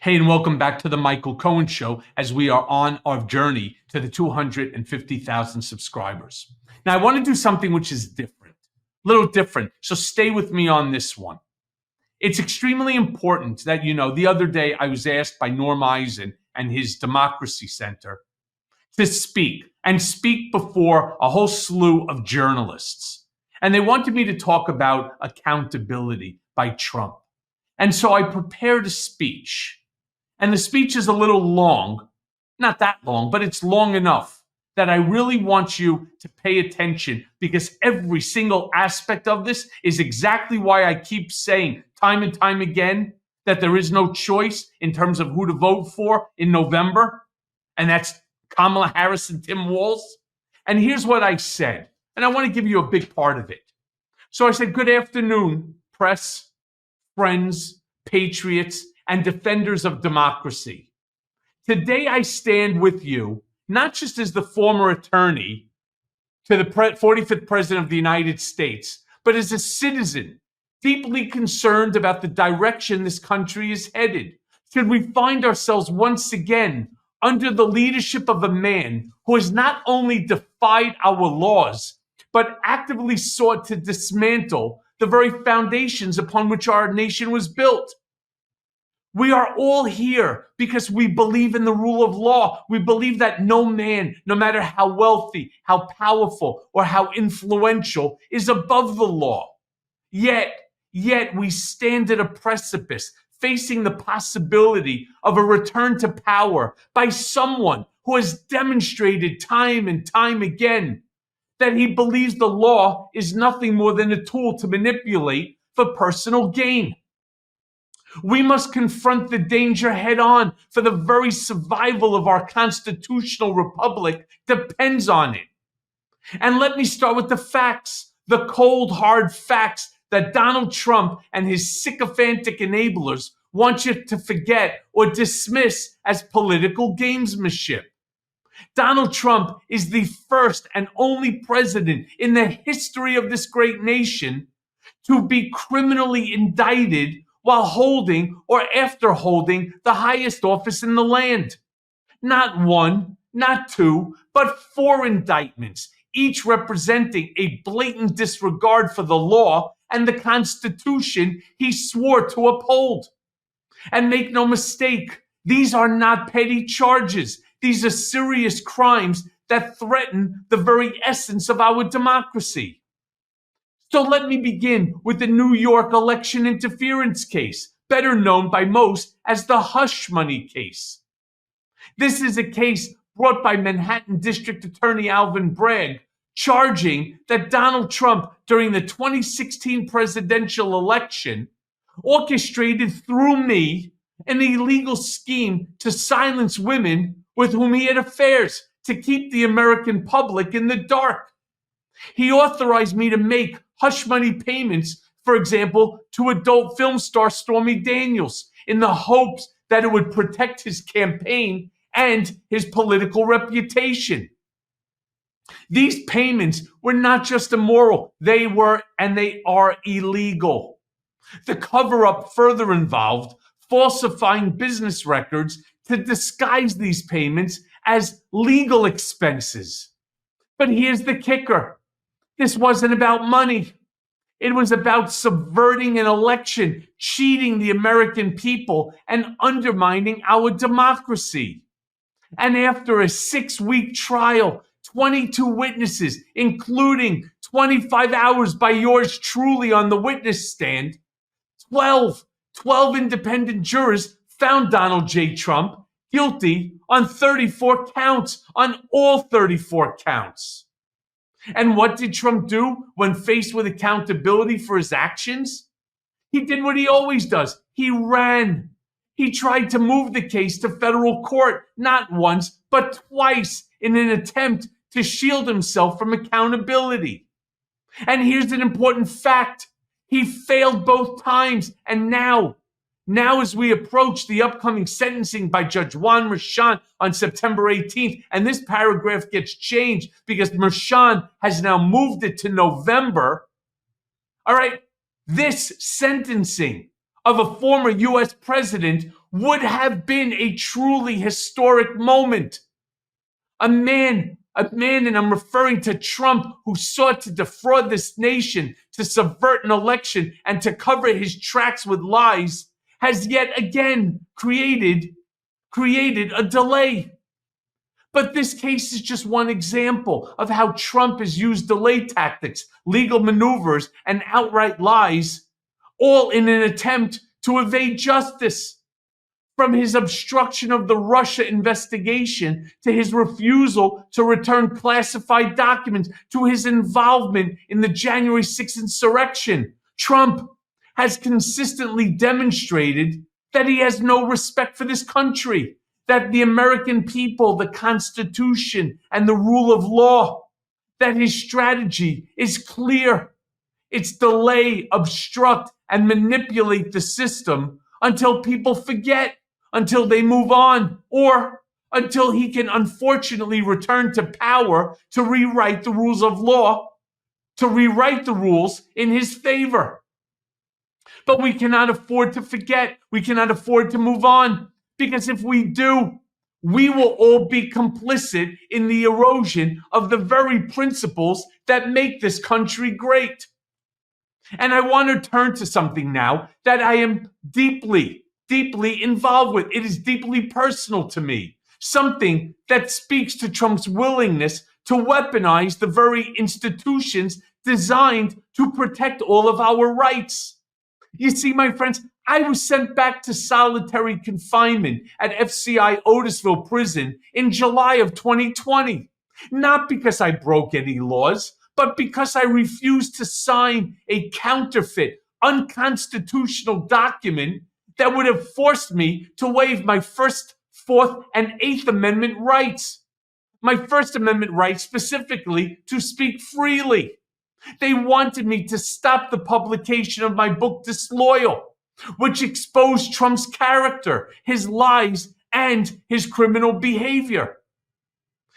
Hey, and welcome back to the Michael Cohen Show as we are on our journey to the 250,000 subscribers. Now, I want to do something which is different, a little different. So stay with me on this one. It's extremely important that you know, the other day I was asked by Norm Eisen and his Democracy Center to speak before a whole slew of journalists. And they wanted me to talk about accountability by Trump. And so I prepared a speech. And the speech is a little long, not that long, but it's long enough that I really want you to pay attention, because every single aspect of this is exactly why I keep saying time and time again that there is no choice in terms of who to vote for in November. And that's Kamala Harris and Tim Walz. And here's what I said, and I want to give you a big part of it. So I said, good afternoon, press, friends, patriots, and defenders of democracy. Today I stand with you, not just as the former attorney to the 45th President of the United States, but as a citizen deeply concerned about the direction this country is headed. Should we find ourselves once again under the leadership of a man who has not only defied our laws, but actively sought to dismantle the very foundations upon which our nation was built? We are all here because we believe in the rule of law. We believe that no man, no matter how wealthy, how powerful, or how influential, is above the law. Yet we stand at a precipice, facing the possibility of a return to power by someone who has demonstrated time and time again that he believes the law is nothing more than a tool to manipulate for personal gain. We must confront the danger head on, for the very survival of our constitutional republic depends on it. And let me start with the facts, the cold, hard facts that Donald Trump and his sycophantic enablers want you to forget or dismiss as political gamesmanship. Donald Trump is the first and only president in the history of this great nation to be criminally indicted while holding or after holding the highest office in the land. Not one, not two, but 4 indictments, each representing a blatant disregard for the law and the Constitution he swore to uphold. And make no mistake, these are not petty charges. These are serious crimes that threaten the very essence of our democracy. So let me begin with the New York election interference case, better known by most as the hush money case. This is a case brought by Manhattan District Attorney Alvin Bragg, charging that Donald Trump, during the 2016 presidential election, orchestrated through me an illegal scheme to silence women with whom he had affairs, to keep the American public in the dark. He authorized me to make hush money payments, for example, to adult film star Stormy Daniels, in the hopes that it would protect his campaign and his political reputation. These payments were not just immoral, they were and they are illegal. The cover-up further involved falsifying business records to disguise these payments as legal expenses. But here's the kicker. This wasn't about money. It was about subverting an election, cheating the American people, and undermining our democracy. And after a 6-week trial, 22 witnesses, including 25 hours by yours truly on the witness stand, 12 independent jurors found Donald J. Trump guilty on 34 counts, on all 34 counts. And what did Trump do when faced with accountability for his actions? He did what he always does. He ran. He tried to move the case to federal court, not once, but twice, in an attempt to shield himself from accountability. And here's an important fact. He failed both times. And now as we approach the upcoming sentencing by Judge Juan Merchan on September 18th, and this paragraph gets changed because Merchan has now moved it to November. All right, this sentencing of a former U.S. president would have been a truly historic moment. A man, and I'm referring to Trump, who sought to defraud this nation, to subvert an election, and to cover his tracks with lies, has yet again created a delay. But this case is just one example of how Trump has used delay tactics, legal maneuvers, and outright lies, all in an attempt to evade justice. From his obstruction of the Russia investigation, to his refusal to return classified documents, to his involvement in the January 6th insurrection, Trump has consistently demonstrated that he has no respect for this country, that the American people, the Constitution, and the rule of law, that his strategy is clear. It's delay, obstruct, and manipulate the system until people forget, until they move on, or until he can unfortunately return to power to rewrite the rules of law, to rewrite the rules in his favor. But we cannot afford to forget. We cannot afford to move on, because if we do, we will all be complicit in the erosion of the very principles that make this country great. And I want to turn to something now that I am deeply involved with. It is deeply personal to me. Something that speaks to Trump's willingness to weaponize the very institutions designed to protect all of our rights. You see, my friends, I was sent back to solitary confinement at FCI Otisville Prison in July of 2020. Not because I broke any laws, but because I refused to sign a counterfeit, unconstitutional document that would have forced me to waive my First, Fourth, and Eighth Amendment rights. My First Amendment right specifically to speak freely. They wanted me to stop the publication of my book, Disloyal, which exposed Trump's character, his lies, and his criminal behavior.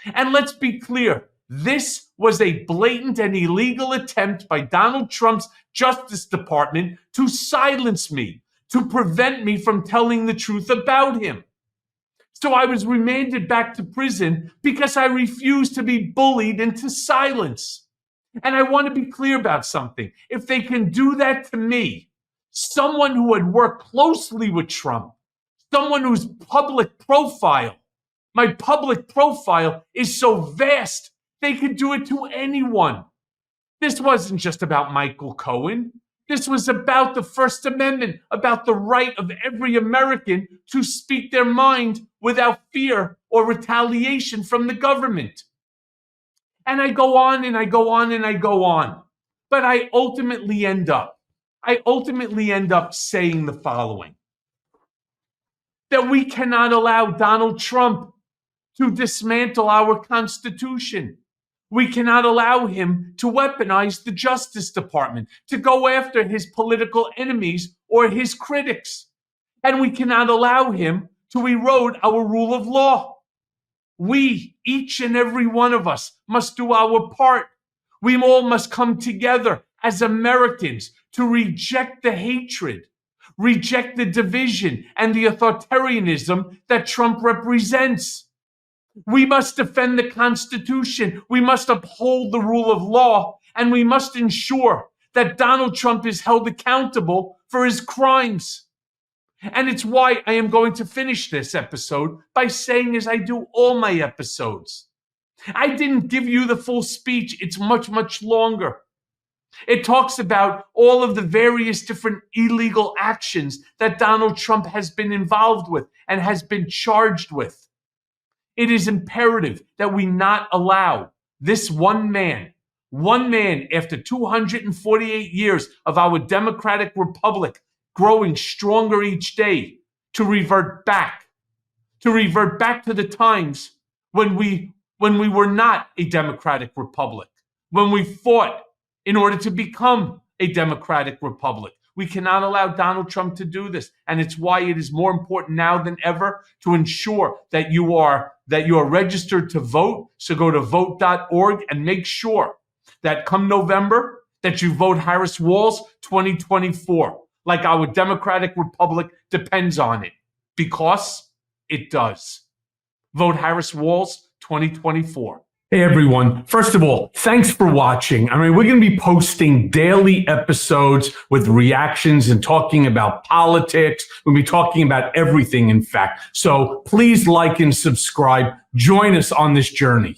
And let's be clear, this was a blatant and illegal attempt by Donald Trump's Justice Department to silence me, to prevent me from telling the truth about him. So I was remanded back to prison because I refused to be bullied into silence. And I want to be clear about something. If they can do that to me, someone who had worked closely with Trump, someone whose my public profile is so vast, they could do it to anyone. This wasn't just about Michael Cohen. This was about the First Amendment, about the right of every American to speak their mind without fear or retaliation from the government. And I go on and I go on and I go on. But I ultimately end up saying the following: that we cannot allow Donald Trump to dismantle our Constitution. We cannot allow him to weaponize the Justice Department, to go after his political enemies or his critics. And we cannot allow him to erode our rule of law. We, each and every one of us, must do our part. We all must come together as Americans to reject the hatred, reject the division and the authoritarianism that Trump represents. We must defend the Constitution. We must uphold the rule of law, and we must ensure that Donald Trump is held accountable for his crimes. And it's why I am going to finish this episode by saying, as I do all my episodes, I didn't give you the full speech. It's much, much longer. It talks about all of the various different illegal actions that Donald Trump has been involved with and has been charged with. It is imperative that we not allow this one man after 248 years of our democratic republic growing stronger each day, to revert back to the times when we were not a democratic republic, when we fought in order to become a democratic republic. We cannot allow Donald Trump to do this. And it's why it is more important now than ever to ensure that you are registered to vote. So go to vote.org and make sure that come November that you vote Harris Walz 2024, like our democratic republic depends on it. because it does. Vote Harris Walz 2024. Hey everyone. First of all, thanks for watching. We're going to be posting daily episodes with reactions and talking about politics. We'll be talking about everything, in fact. So please like and subscribe. Join us on this journey.